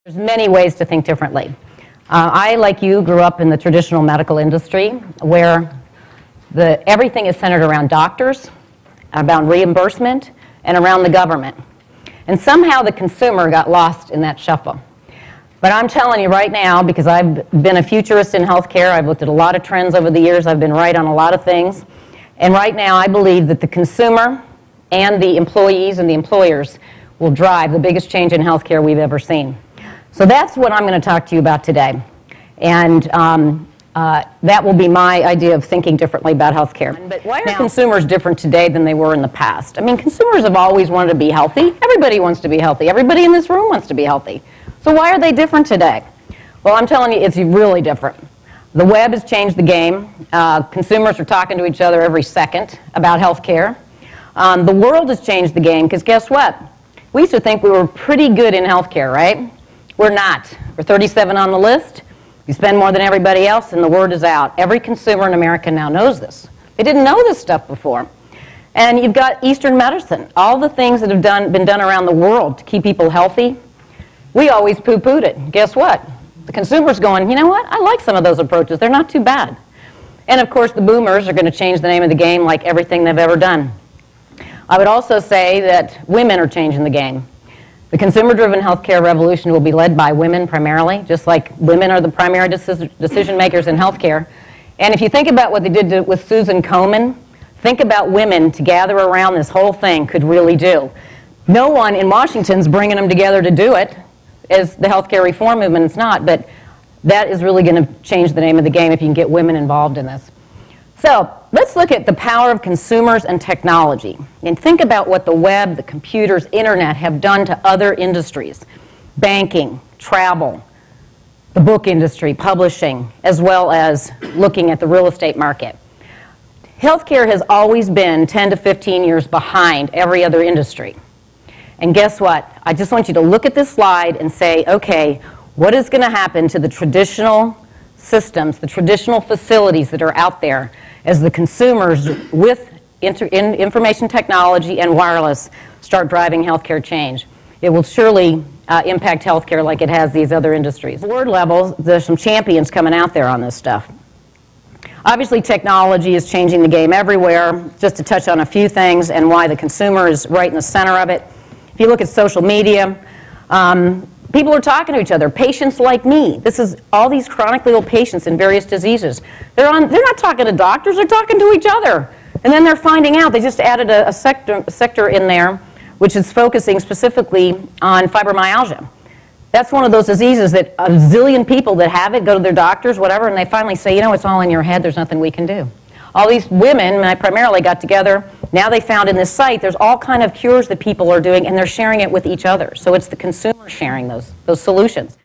There's many ways to think differently. I, like you, grew up in the traditional medical industry where everything is centered around doctors, about reimbursement, and around the government. And somehow the consumer got lost in that shuffle. But I'm telling you right now, because I've been a futurist in healthcare, I've looked at a lot of trends over the years, I've been right on a lot of things, and right now I believe that the consumer and the employees and the employers will drive the biggest change in healthcare we've ever seen. So that's what I'm going to talk to you about today. And that will be my idea of thinking differently about healthcare. But why are consumers different today than they were in the past? I mean, consumers have always wanted to be healthy. Everybody wants to be healthy. Everybody in this room wants to be healthy. So why are they different today? Well, I'm telling you, it's really different. The web has changed the game. Consumers are talking to each other every second about healthcare. The world has changed the game because guess what? We used to think we were pretty good in healthcare, right? We're not. We're 37 on the list. You spend more than everybody else, and the word is out. Every consumer in America now knows this. They didn't know this stuff before. And you've got Eastern medicine, all the things that have been done around the world to keep people healthy. We always poo-pooed it. Guess what? The consumer's going, you know what? I like some of those approaches. They're not too bad. And of course, the boomers are going to change the name of the game like everything they've ever done. I would also say that women are changing the game. The consumer-driven healthcare revolution will be led by women primarily, just like women are the primary decision makers in healthcare. And if you think about what they did with Susan Komen, think about women to gather around this whole thing could really do. No one in Washington's bringing them together to do it, as the healthcare reform movement is not, but that is really going to change the name of the game if you can get women involved in this. So let's look at the power of consumers and technology and think about what the web, the computers, internet have done to other industries. Banking, travel, the book industry, publishing, as well as looking at the real estate market. Healthcare has always been 10 to 15 years behind every other industry. And guess what? I just want you to look at this slide and say, okay, what is going to happen to the traditional systems, the traditional facilities that are out there as the consumers with information technology and wireless start driving healthcare change? It will surely impact healthcare like it has these other industries. At the board level, there's some champions coming out there on this stuff. Obviously, technology is changing the game everywhere. Just to touch on a few things and why the consumer is right in the center of it. If you look at social media, people are talking to each other. Patients like me. This is all these chronically ill patients in various diseases. They're not talking to doctors. They're talking to each other. And then they're finding out. They just added a sector in there which is focusing specifically on fibromyalgia. That's one of those diseases that a zillion people that have it go to their doctors, whatever, and they finally say, you know, it's all in your head. There's nothing we can do. All these women, and I primarily got together, now they found in this site there's all kind of cures that people are doing, and they're sharing it with each other. So it's the consumer sharing those solutions.